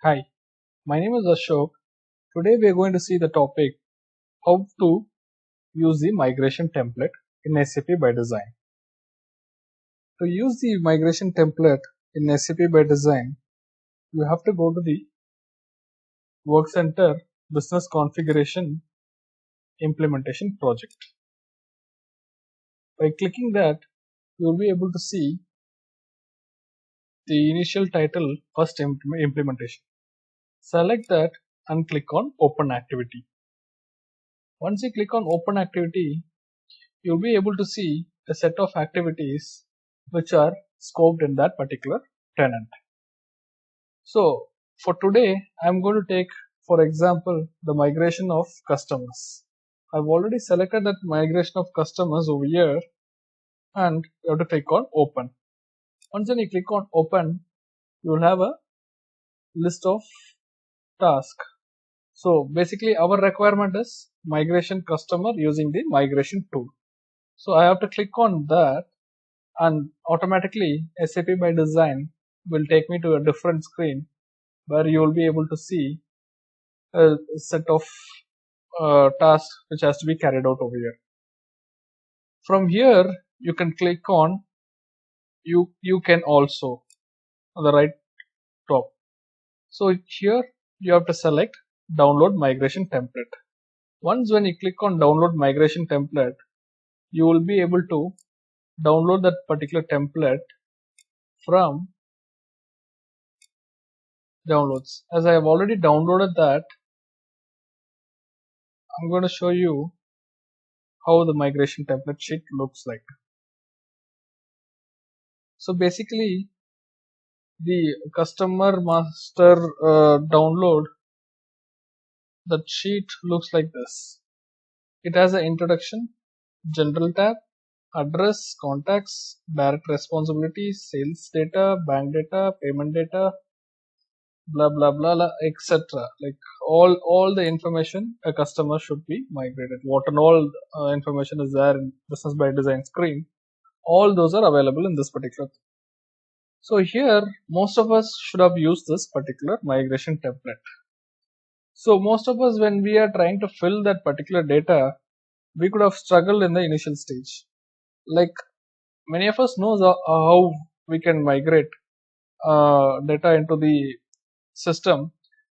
Hi, my name is Ashok. Today we are going to see the topic how to use the migration template in SAP ByDesign. To use the migration template in SAP ByDesign, you have to go to the Work Center Business Configuration Implementation Project. By clicking that, you will be able to see the initial title First Implementation. Select that and click on Open Activity. Once you click on Open Activity, you'll be able to see a set of activities which are scoped in that particular tenant. So for today, I'm going to take, for example, the migration of customers. I've already selected that migration of customers over here, and you have to click on open. Once then you click on open, you will have a list of tasks. So basically our requirement is migration customer using the migration tool. So I have to click on that, and automatically SAP ByDesign will take me to a different screen where you will be able to see a set of tasks which has to be carried out over here. From here you can click on you can also on the right top. So here you have to select download migration template. Once when you click on download migration template, you will be able to download that particular template from downloads. As I have already downloaded that, I'm going to show you how the migration template sheet looks like. So basically the customer master download, that sheet looks like this. It has an introduction, general tab, address, contacts, direct responsibilities, sales data, bank data, payment data, blah blah blah, blah, etc. Like all the information a customer should be migrated. What and all information is there in Business ByDesign screen, all those are available in this particular. So here most of us should have used this particular migration template. So most of us, when we are trying to fill that particular data, we could have struggled in the initial stage. Like many of us knows how we can migrate data into the system.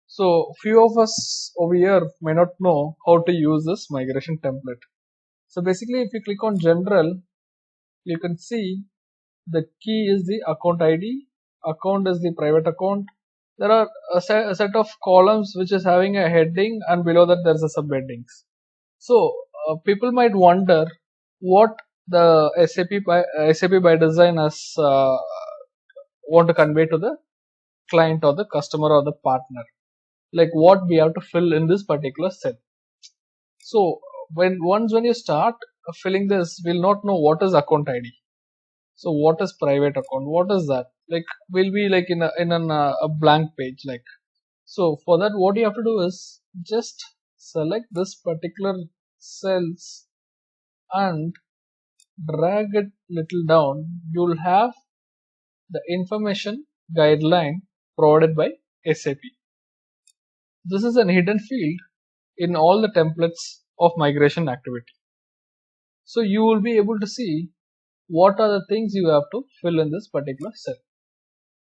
So few of us over here may not know how to use this migration template. So basically if you click on general, you can see the key is the account ID, account is the private account. There are a set of columns which is having a heading, and below that there's a subheadings. So people might wonder what the SAP ByDesign has want to convey to the client or the customer or the partner, like what we have to fill in this particular cell. So once when you start filling this, we'll not know what is account ID. So what is private account? What is that? Like we'll be like in a blank page. Like so for that, what you have to do is just select this particular cells and drag it little down. You'll have the information guideline provided by SAP. This is a hidden field in all the templates of migration activity. So you will be able to see what are the things you have to fill in this particular cell.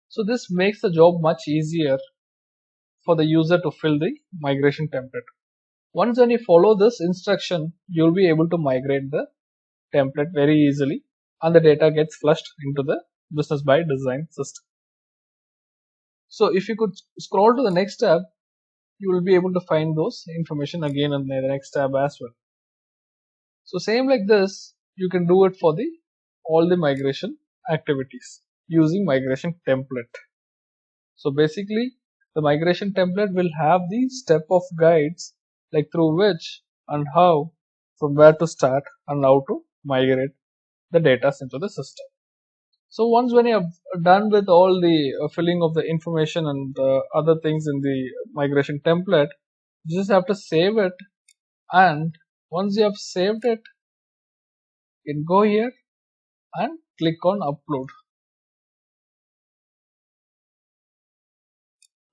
So this makes the job much easier for the user to fill the migration template. Once when you follow this instruction, you'll be able to migrate the template very easily, and the data gets flushed into the Business ByDesign system. So if you could scroll to the next tab, you will be able to find those information again in the next tab as well. So same like this, you can do it for the all the migration activities using migration template. So basically the migration template will have the step of guides, like through which and how, from where to start and how to migrate the data into the system. So once when you have done with all the filling of the information and other things in the migration template, you just have to save it, and once you have saved it, you can go here and click on upload.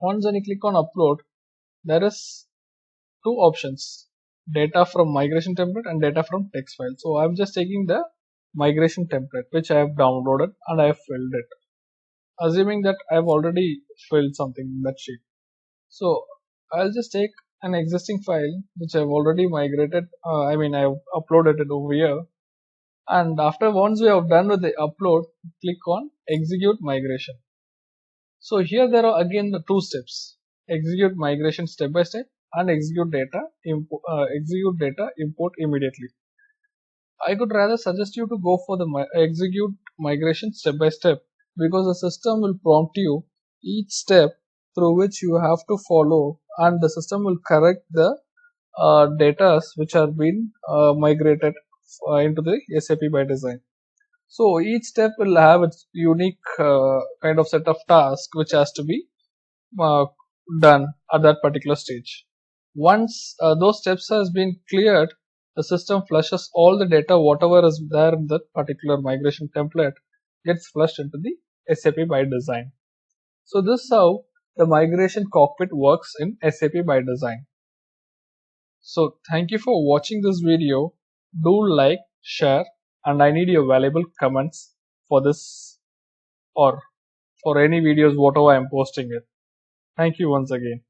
Once when you click on upload, there is two options: data from migration template and data from text file. So I'm just taking the migration template which I have downloaded and I have filled it, assuming that I have already filled something in that sheet. So I'll just take an existing file which I've already migrated. I've uploaded it over here. And after once we have done with the upload, click on execute migration. So here there are again the two steps: execute migration step by step and execute data import immediately. I could rather suggest you to go for the execute migration step by step, because the system will prompt you each step through which you have to follow, and the system will correct the data which are being migrated into the SAP ByDesign. So each step will have its unique kind of set of tasks which has to be uh, done at that particular stage. Once those steps has been cleared, the system flushes all the data whatever is there in that particular migration template gets flushed into the SAP ByDesign. So this is how the migration cockpit works in SAP ByDesign. So thank you for watching this video. Do like, share, and I need your valuable comments for this or for any videos whatever I am posting it. Thank you once again.